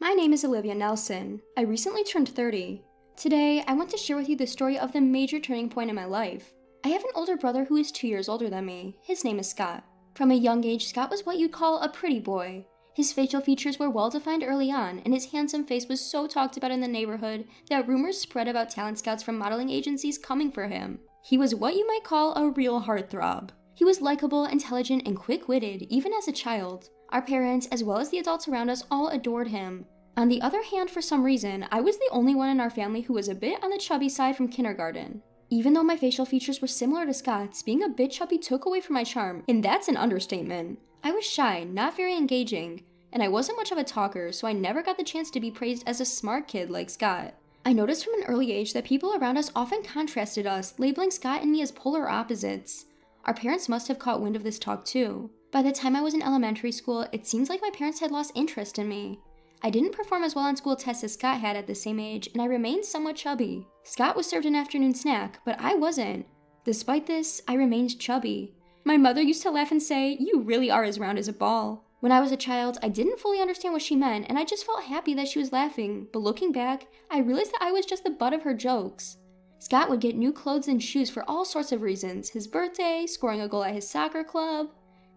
My name is Olivia Nelson. I recently turned 30. Today, I want to share with you the story of the major turning point in my life. I have an older brother who is 2 years older than me. His name is Scott. From a young age, Scott was what you'd call a pretty boy. His facial features were well defined early on, and his handsome face was so talked about in the neighborhood that rumors spread about talent scouts from modeling agencies coming for him. He was what you might call a real heartthrob. He was likable, intelligent, and quick-witted, even as a child. Our parents, as well as the adults around us, all adored him. On the other hand, for some reason, I was the only one in our family who was a bit on the chubby side from kindergarten. Even though my facial features were similar to Scott's, being a bit chubby took away from my charm, and that's an understatement. I was shy, not very engaging, and I wasn't much of a talker, so I never got the chance to be praised as a smart kid like Scott. I noticed from an early age that people around us often contrasted us, labeling Scott and me as polar opposites. Our parents must have caught wind of this talk too. By the time I was in elementary school, it seems like my parents had lost interest in me. I didn't perform as well on school tests as Scott had at the same age, and I remained somewhat chubby. Scott was served an afternoon snack, but I wasn't. Despite this, I remained chubby. My mother used to laugh and say, "You really are as round as a ball." When I was a child, I didn't fully understand what she meant, and I just felt happy that she was laughing, but looking back, I realized that I was just the butt of her jokes. Scott would get new clothes and shoes for all sorts of reasons: his birthday, scoring a goal at his soccer club.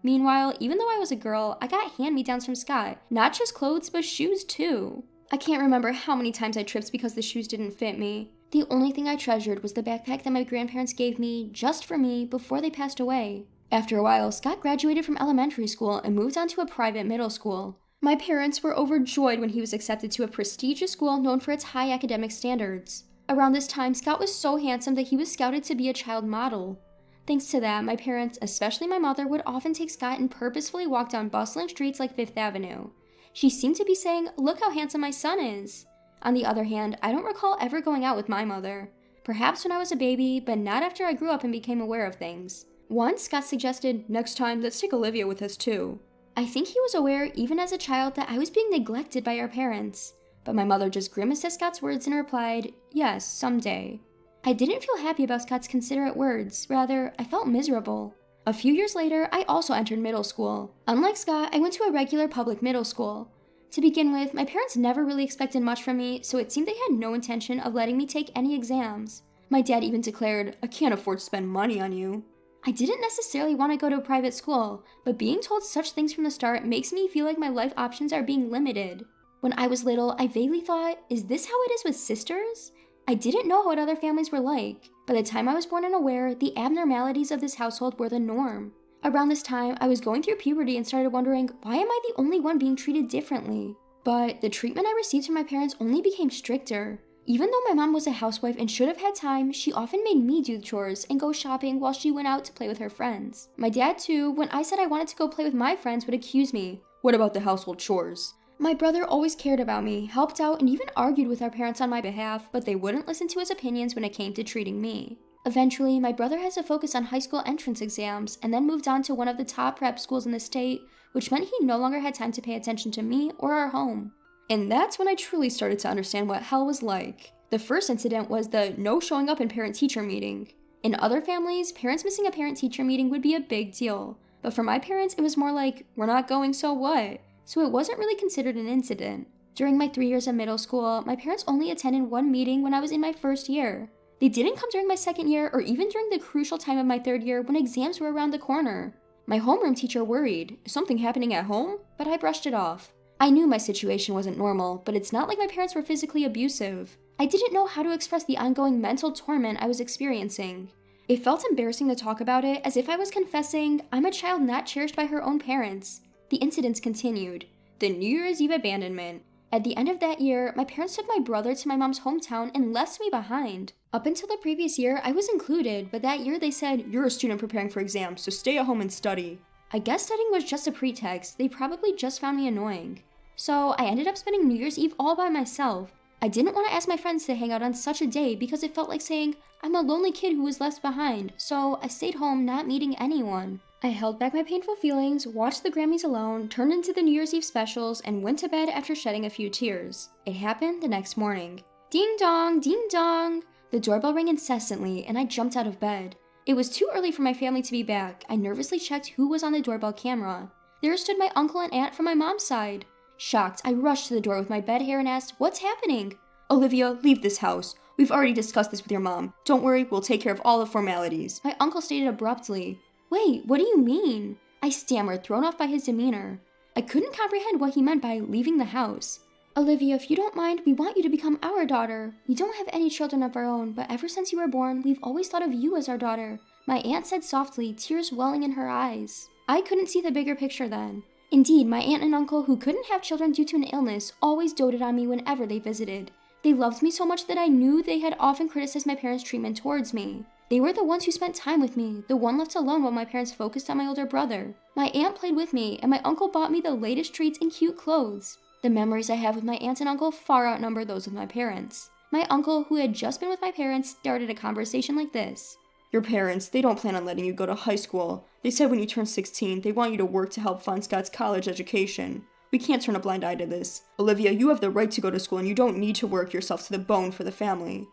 Meanwhile, even though I was a girl, I got hand-me-downs from Scott. Not just clothes, but shoes too. I can't remember how many times I tripped because the shoes didn't fit me. The only thing I treasured was the backpack that my grandparents gave me, just for me, before they passed away. After a while, Scott graduated from elementary school and moved on to a private middle school. My parents were overjoyed when he was accepted to a prestigious school known for its high academic standards. Around this time, Scott was so handsome that he was scouted to be a child model. Thanks to that, my parents, especially my mother, would often take Scott and purposefully walk down bustling streets like Fifth Avenue. She seemed to be saying, "Look how handsome my son is." On the other hand, I don't recall ever going out with my mother. Perhaps when I was a baby, but not after I grew up and became aware of things. Once, Scott suggested, "Next time, let's take Olivia with us too." I think he was aware, even as a child, that I was being neglected by our parents. But my mother just grimaced at Scott's words and replied, "Yes, someday." I didn't feel happy about Scott's considerate words. Rather, I felt miserable. A few years later, I also entered middle school. Unlike Scott, I went to a regular public middle school. To begin with, my parents never really expected much from me, so it seemed they had no intention of letting me take any exams. My dad even declared, "I can't afford to spend money on you." I didn't necessarily want to go to a private school, but being told such things from the start makes me feel like my life options are being limited. When I was little, I vaguely thought, is this how it is with sisters? I didn't know what other families were like. By the time I was born and aware, the abnormalities of this household were the norm. Around this time, I was going through puberty and started wondering, why am I the only one being treated differently? But the treatment I received from my parents only became stricter. Even though my mom was a housewife and should have had time, she often made me do the chores and go shopping while she went out to play with her friends. My dad too, when I said I wanted to go play with my friends, would accuse me. "What about the household chores?" My brother always cared about me, helped out, and even argued with our parents on my behalf, but they wouldn't listen to his opinions when it came to treating me. Eventually, my brother had to focus on high school entrance exams, and then moved on to one of the top prep schools in the state, which meant he no longer had time to pay attention to me or our home. And that's when I truly started to understand what hell was like. The first incident was the no showing up in parent-teacher meeting. In other families, parents missing a parent-teacher meeting would be a big deal, but for my parents, it was more like, "We're not going, so what?" So it wasn't really considered an incident. During my 3 years of middle school, my parents only attended one meeting when I was in my first year. They didn't come during my second year or even during the crucial time of my third year when exams were around the corner. My homeroom teacher worried, "Is something happening at home?" But I brushed it off. I knew my situation wasn't normal, but it's not like my parents were physically abusive. I didn't know how to express the ongoing mental torment I was experiencing. It felt embarrassing to talk about it, as if I was confessing I'm a child not cherished by her own parents. The incidents continued. The New Year's Eve abandonment. At the end of that year, my parents took my brother to my mom's hometown and left me behind. Up until the previous year, I was included, but that year they said, "You're a student preparing for exams, so stay at home and study." I guess studying was just a pretext. They probably just found me annoying. So I ended up spending New Year's Eve all by myself. I didn't want to ask my friends to hang out on such a day because it felt like saying, I'm a lonely kid who was left behind, so I stayed home not meeting anyone. I held back my painful feelings, watched the Grammys alone, turned into the New Year's Eve specials, and went to bed after shedding a few tears. It happened the next morning. Ding dong, ding dong! The doorbell rang incessantly, and I jumped out of bed. It was too early for my family to be back. I nervously checked who was on the doorbell camera. There stood my uncle and aunt from my mom's side. Shocked, I rushed to the door with my bed hair and asked, "What's happening?" "Olivia, leave this house. We've already discussed this with your mom. Don't worry, we'll take care of all the formalities," my uncle stated abruptly. "Wait, what do you mean?" I stammered, thrown off by his demeanor. I couldn't comprehend what he meant by leaving the house. "Olivia, if you don't mind, we want you to become our daughter. We don't have any children of our own, but ever since you were born, we've always thought of you as our daughter," my aunt said softly, tears welling in her eyes. I couldn't see the bigger picture then. Indeed, my aunt and uncle, who couldn't have children due to an illness, always doted on me whenever they visited. They loved me so much that I knew they had often criticized my parents' treatment towards me. They were the ones who spent time with me, the one left alone while my parents focused on my older brother. My aunt played with me, and my uncle bought me the latest treats and cute clothes. The memories I have with my aunt and uncle far outnumber those with my parents. My uncle, who had just been with my parents, started a conversation like this. "Your parents, they don't plan on letting you go to high school. They said when you turn 16, they want you to work to help fund Scott's college education. We can't turn a blind eye to this. Olivia, you have the right to go to school and you don't need to work yourself to the bone for the family."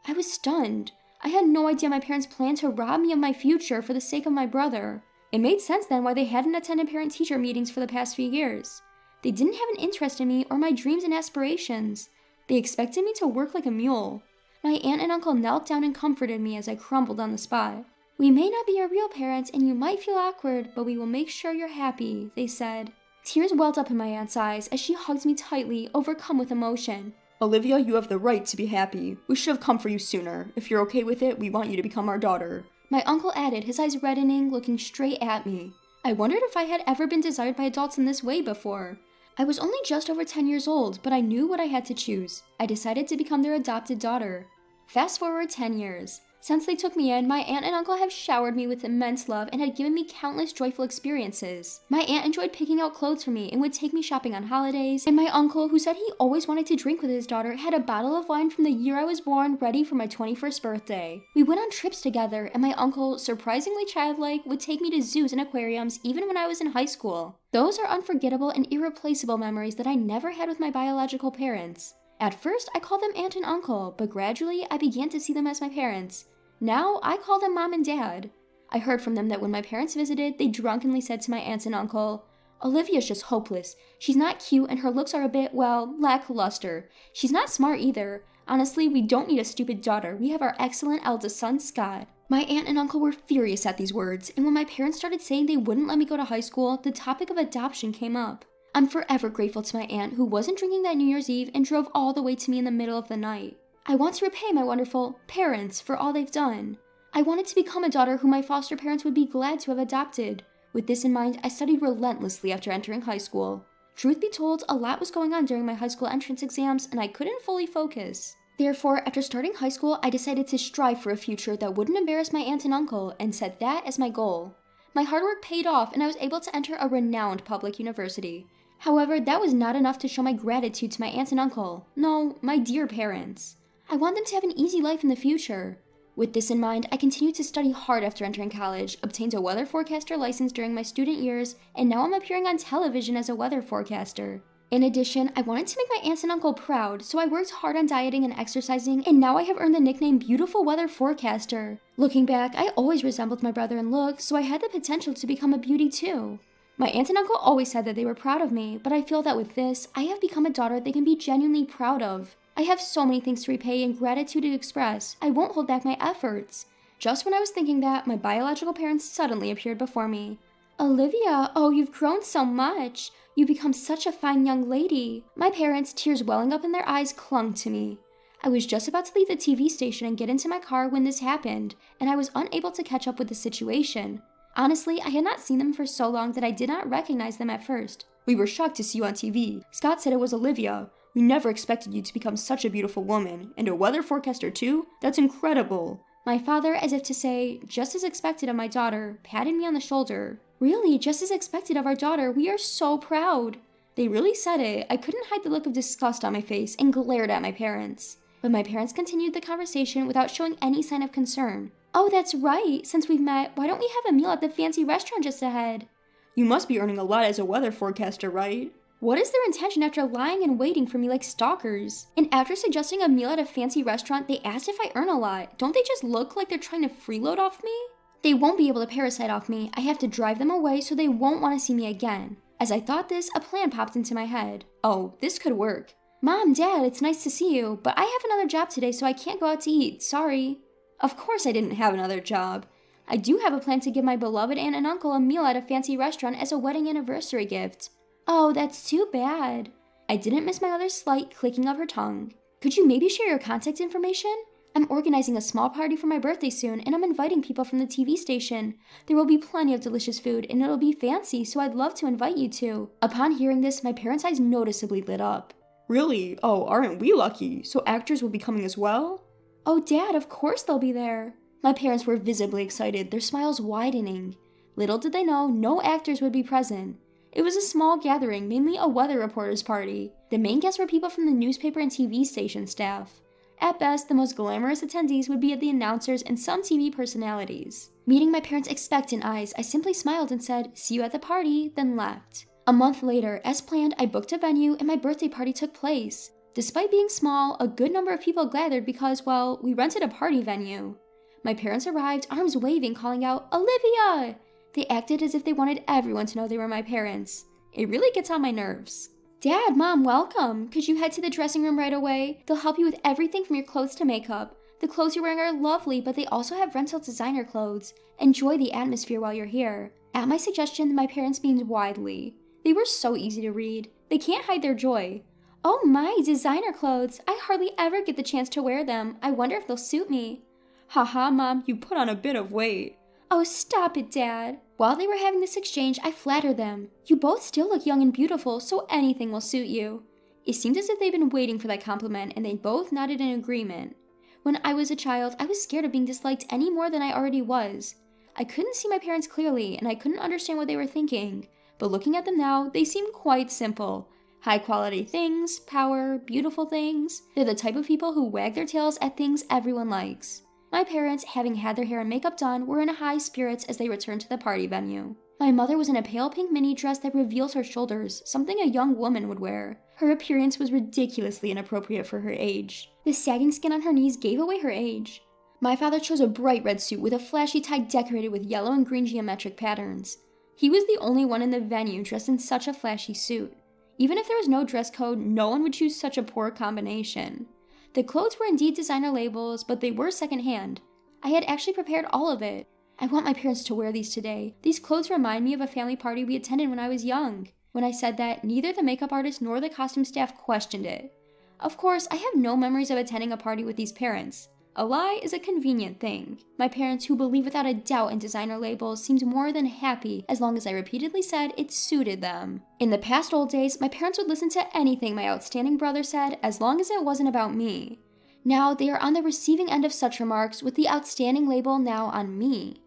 I was stunned. I had no idea my parents planned to rob me of my future for the sake of my brother. It made sense then why they hadn't attended parent-teacher meetings for the past few years. They didn't have an interest in me or my dreams and aspirations. They expected me to work like a mule. My aunt and uncle knelt down and comforted me as I crumbled on the spot. "We may not be your real parents and you might feel awkward, but we will make sure you're happy," they said. Tears welled up in my aunt's eyes as she hugged me tightly, overcome with emotion. "Olivia, you have the right to be happy. We should have come for you sooner. If you're okay with it, we want you to become our daughter," my uncle added, his eyes reddening, looking straight at me. I wondered if I had ever been desired by adults in this way before. I was only just over 10 years old, but I knew what I had to choose. I decided to become their adopted daughter. Fast forward 10 years. Since they took me in, my aunt and uncle have showered me with immense love and had given me countless joyful experiences. My aunt enjoyed picking out clothes for me and would take me shopping on holidays, and my uncle, who said he always wanted to drink with his daughter, had a bottle of wine from the year I was born ready for my 21st birthday. We went on trips together, and my uncle, surprisingly childlike, would take me to zoos and aquariums even when I was in high school. Those are unforgettable and irreplaceable memories that I never had with my biological parents. At first, I called them aunt and uncle, but gradually I began to see them as my parents. Now, I call them mom and dad. I heard from them that when my parents visited, they drunkenly said to my aunts and uncle, "Olivia's just hopeless. She's not cute and her looks are a bit, well, lackluster. She's not smart either. Honestly, we don't need a stupid daughter. We have our excellent eldest son, Scott." My aunt and uncle were furious at these words, and when my parents started saying they wouldn't let me go to high school, the topic of adoption came up. I'm forever grateful to my aunt, who wasn't drinking that New Year's Eve and drove all the way to me in the middle of the night. I want to repay my wonderful parents for all they've done. I wanted to become a daughter who my foster parents would be glad to have adopted. With this in mind, I studied relentlessly after entering high school. Truth be told, a lot was going on during my high school entrance exams, and I couldn't fully focus. Therefore, after starting high school, I decided to strive for a future that wouldn't embarrass my aunt and uncle, and set that as my goal. My hard work paid off, and I was able to enter a renowned public university. However, that was not enough to show my gratitude to my aunt and uncle. No, my dear parents. I want them to have an easy life in the future. With this in mind, I continued to study hard after entering college, obtained a weather forecaster license during my student years, and now I'm appearing on television as a weather forecaster. In addition, I wanted to make my aunts and uncle proud, so I worked hard on dieting and exercising, and now I have earned the nickname Beautiful Weather Forecaster. Looking back, I always resembled my brother in looks, so I had the potential to become a beauty too. My aunt and uncle always said that they were proud of me, but I feel that with this, I have become a daughter they can be genuinely proud of. I have so many things to repay and gratitude to express. I won't hold back my efforts. Just when I was thinking that, my biological parents suddenly appeared before me. "Olivia, oh, you've grown so much. You've become such a fine young lady." My parents, tears welling up in their eyes, clung to me. I was just about to leave the TV station and get into my car when this happened, and I was unable to catch up with the situation. Honestly, I had not seen them for so long that I did not recognize them at first. "We were shocked to see you on TV. Scott said it was Olivia. We never expected you to become such a beautiful woman, and a weather forecaster too? That's incredible." My father, as if to say, just as expected of my daughter, patted me on the shoulder. "Really, just as expected of our daughter. We are so proud." They really said it. I couldn't hide the look of disgust on my face and glared at my parents. But my parents continued the conversation without showing any sign of concern. "Oh, that's right. Since we've met, why don't we have a meal at the fancy restaurant just ahead?" "You must be earning a lot as a weather forecaster, right?" What is their intention after lying and waiting for me like stalkers? And after suggesting a meal at a fancy restaurant, they asked if I earn a lot. Don't they just look like they're trying to freeload off me? They won't be able to parasite off me. I have to drive them away so they won't want to see me again. As I thought this, a plan popped into my head. Oh, this could work. Mom, Dad, it's nice to see you, but I have another job today, so I can't go out to eat. Sorry. Of course I didn't have another job. I do have a plan to give my beloved aunt and uncle a meal at a fancy restaurant as a wedding anniversary gift. Oh, that's too bad. I didn't miss my mother's slight clicking of her tongue. Could you maybe share your contact information? I'm organizing a small party for my birthday soon, and I'm inviting people from the TV station. There will be plenty of delicious food, and it'll be fancy, so I'd love to invite you too. Upon hearing this, my parents' eyes noticeably lit up. Really? Oh, aren't we lucky? So actors will be coming as well? Oh, Dad, of course they'll be there. My parents were visibly excited, their smiles widening. Little did they know, no actors would be present. It was a small gathering, mainly a weather reporter's party. The main guests were people from the newspaper and TV station staff. At best, the most glamorous attendees would be the announcers and some TV personalities. Meeting my parents' expectant eyes, I simply smiled and said, "See you at the party," then left. A month later, as planned, I booked a venue and my birthday party took place. Despite being small, a good number of people gathered because, well, we rented a party venue. My parents arrived, arms waving, calling out, "Olivia!" They acted as if they wanted everyone to know they were my parents. It really gets on my nerves. "Dad, Mom, welcome. Could you head to the dressing room right away? They'll help you with everything from your clothes to makeup. The clothes you're wearing are lovely, but they also have rental designer clothes. Enjoy the atmosphere while you're here." At my suggestion, my parents beamed widely. They were so easy to read. They can't hide their joy. "Oh my, designer clothes. I hardly ever get the chance to wear them. I wonder if they'll suit me." Haha, Mom, you put on a bit of weight. "Oh, stop it, Dad." While they were having this exchange, I flattered them. "You both still look young and beautiful, so anything will suit you." It seemed as if they'd been waiting for that compliment, and they both nodded in agreement. When I was a child, I was scared of being disliked any more than I already was. I couldn't see my parents clearly, and I couldn't understand what they were thinking. But looking at them now, they seemed quite simple. High-quality things, power, beautiful things. They're the type of people who wag their tails at things everyone likes. My parents, having had their hair and makeup done, were in high spirits as they returned to the party venue. My mother was in a pale pink mini dress that revealed her shoulders, something a young woman would wear. Her appearance was ridiculously inappropriate for her age. The sagging skin on her knees gave away her age. My father chose a bright red suit with a flashy tie decorated with yellow and green geometric patterns. He was the only one in the venue dressed in such a flashy suit. Even if there was no dress code, no one would choose such a poor combination. The clothes were indeed designer labels, but they were secondhand. I had actually prepared all of it. I want my parents to wear these today. These clothes remind me of a family party we attended when I was young. When I said that, neither the makeup artist nor the costume staff questioned it. Of course, I have no memories of attending a party with these parents. A lie is a convenient thing. My parents, who believe without a doubt in designer labels, seemed more than happy as long as I repeatedly said it suited them. In the past old days, my parents would listen to anything my outstanding brother said as long as it wasn't about me. Now they are on the receiving end of such remarks, with the outstanding label now on me.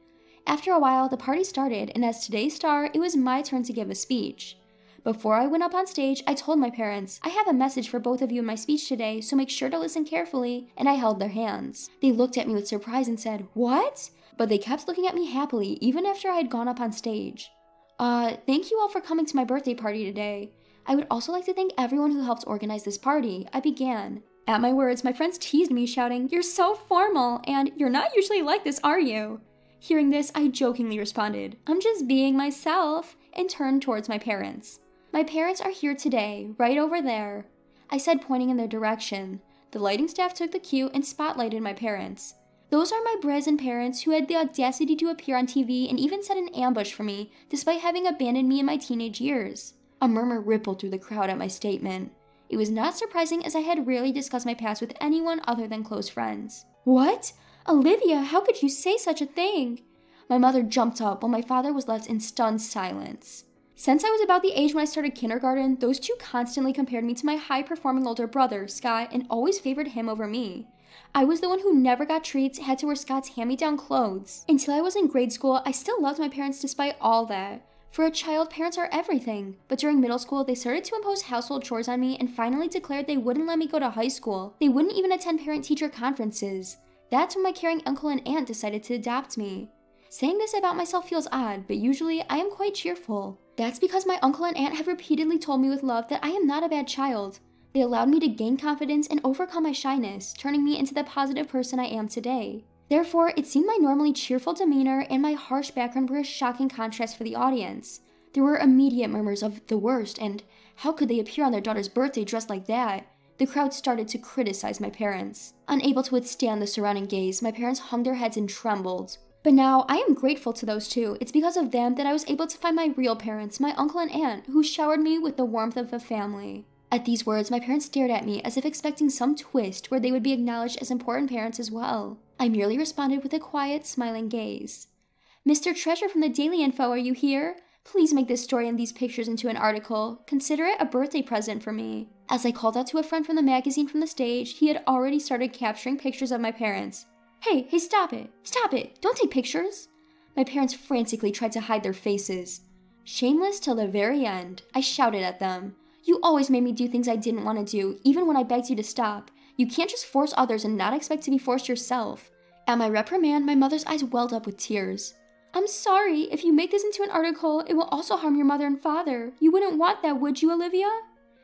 After a while, the party started, and as today's star, it was my turn to give a speech. Before I went up on stage, I told my parents, "I have a message for both of you in my speech today, so make sure to listen carefully," and I held their hands. They looked at me with surprise and said, "What?" But they kept looking at me happily, even after I had gone up on stage. Thank you all for coming to my birthday party today. I would also like to thank everyone who helped organize this party," I began. At my words, my friends teased me, shouting, "You're so formal," and "You're not usually like this, are you?" Hearing this, I jokingly responded, "I'm just being myself," and turned towards my parents. "My parents are here today, right over there," I said, pointing in their direction. The lighting staff took the cue and spotlighted my parents. "Those are my brazen parents who had the audacity to appear on TV and even set an ambush for me, despite having abandoned me in my teenage years." A murmur rippled through the crowd at my statement. It was not surprising, as I had rarely discussed my past with anyone other than close friends. "What? Olivia, how could you say such a thing?" My mother jumped up while my father was left in stunned silence. Since I was about the age when I started kindergarten, those two constantly compared me to my high-performing older brother, Scott, and always favored him over me. I was the one who never got treats, had to wear Scott's hand-me-down clothes. Until I was in grade school, I still loved my parents despite all that. For a child, parents are everything. But during middle school, they started to impose household chores on me and finally declared they wouldn't let me go to high school. They wouldn't even attend parent-teacher conferences. That's when my caring uncle and aunt decided to adopt me. Saying this about myself feels odd, but usually I am quite cheerful. That's because my uncle and aunt have repeatedly told me with love that I am not a bad child. They allowed me to gain confidence and overcome my shyness, turning me into the positive person I am today. Therefore, it seemed my normally cheerful demeanor and my harsh background were a shocking contrast for the audience. There were immediate murmurs of the worst, and how could they appear on their daughter's birthday dressed like that? The crowd started to criticize my parents. Unable to withstand the surrounding gaze, my parents hung their heads and trembled. But now, I am grateful to those two. It's because of them that I was able to find my real parents, my uncle and aunt, who showered me with the warmth of a family. At these words, my parents stared at me as if expecting some twist where they would be acknowledged as important parents as well. I merely responded with a quiet, smiling gaze. Mr. Treasure from the Daily Info, are you here? Please make this story and these pictures into an article. Consider it a birthday present for me. As I called out to a friend from the magazine from the stage, he had already started capturing pictures of my parents. Hey, stop it! Stop it! Don't take pictures! My parents frantically tried to hide their faces. Shameless till the very end, I shouted at them. You always made me do things I didn't want to do, even when I begged you to stop. You can't just force others and not expect to be forced yourself. At my reprimand, my mother's eyes welled up with tears. I'm sorry, if you make this into an article, it will also harm your mother and father. You wouldn't want that, would you, Olivia?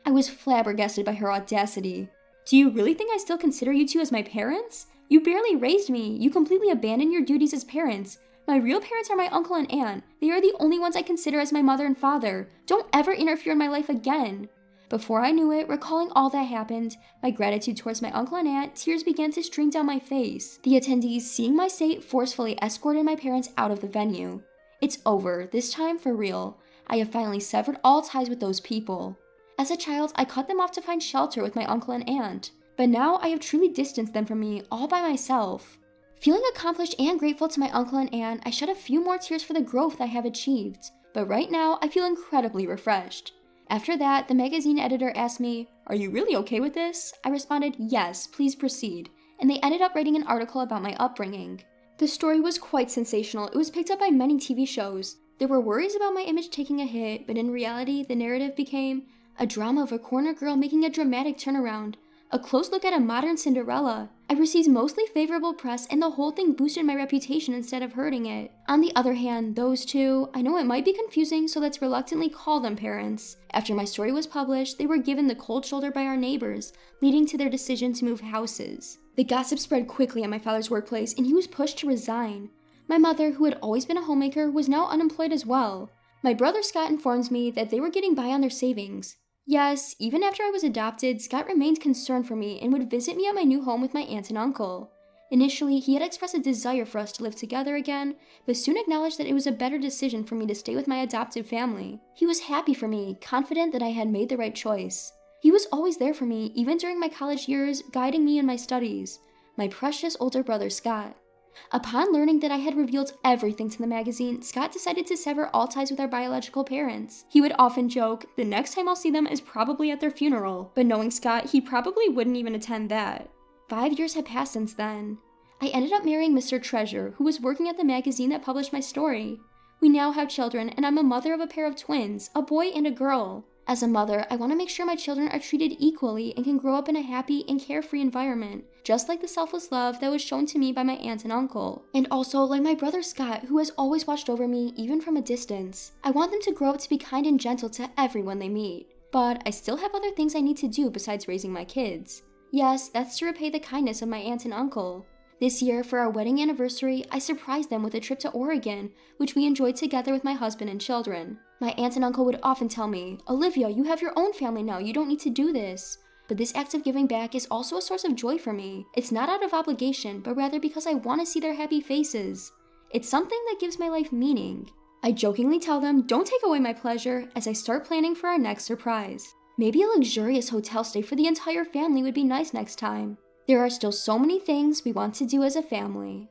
I was flabbergasted by her audacity. Do you really think I still consider you two as my parents? You barely raised me. You completely abandoned your duties as parents. My real parents are my uncle and aunt. They are the only ones I consider as my mother and father. Don't ever interfere in my life again. Before I knew it, recalling all that happened, my gratitude towards my uncle and aunt, tears began to stream down my face. The attendees, seeing my state, forcefully escorted my parents out of the venue. It's over, this time for real. I have finally severed all ties with those people. As a child, I cut them off to find shelter with my uncle and aunt. But now I have truly distanced them from me, all by myself. Feeling accomplished and grateful to my uncle and aunt, I shed a few more tears for the growth I have achieved. But right now, I feel incredibly refreshed. After that, the magazine editor asked me, "Are you really okay with this?" I responded, "Yes, please proceed," and they ended up writing an article about my upbringing. The story was quite sensational. It was picked up by many TV shows. There were worries about my image taking a hit, but in reality, the narrative became a drama of a corner girl making a dramatic turnaround, a close look at a modern Cinderella. I received mostly favorable press, and the whole thing boosted my reputation instead of hurting it. On the other hand, those two, I know it might be confusing, so let's reluctantly call them parents. After my story was published, they were given the cold shoulder by our neighbors, leading to their decision to move houses. The gossip spread quickly at my father's workplace, and he was pushed to resign. My mother, who had always been a homemaker, was now unemployed as well. My brother Scott informs me that they were getting by on their savings. Yes, even after I was adopted, Scott remained concerned for me and would visit me at my new home with my aunt and uncle. Initially, he had expressed a desire for us to live together again, but soon acknowledged that it was a better decision for me to stay with my adoptive family. He was happy for me, confident that I had made the right choice. He was always there for me, even during my college years, guiding me in my studies. My precious older brother, Scott. Upon learning that I had revealed everything to the magazine, Scott decided to sever all ties with our biological parents. He would often joke, "The next time I'll see them is probably at their funeral," but knowing Scott, he probably wouldn't even attend that. 5 years had passed since then. I ended up marrying Mr. Treasure, who was working at the magazine that published my story. We now have children, and I'm a mother of a pair of twins, a boy and a girl. As a mother, I want to make sure my children are treated equally and can grow up in a happy and carefree environment, just like the selfless love that was shown to me by my aunt and uncle. And also, like my brother Scott, who has always watched over me, even from a distance. I want them to grow up to be kind and gentle to everyone they meet. But I still have other things I need to do besides raising my kids. Yes, that's to repay the kindness of my aunt and uncle. This year, for our wedding anniversary, I surprised them with a trip to Oregon, which we enjoyed together with my husband and children. My aunt and uncle would often tell me, "Olivia, you have your own family now, you don't need to do this." But this act of giving back is also a source of joy for me. It's not out of obligation, but rather because I want to see their happy faces. It's something that gives my life meaning. I jokingly tell them, "Don't take away my pleasure," as I start planning for our next surprise. Maybe a luxurious hotel stay for the entire family would be nice next time. There are still so many things we want to do as a family.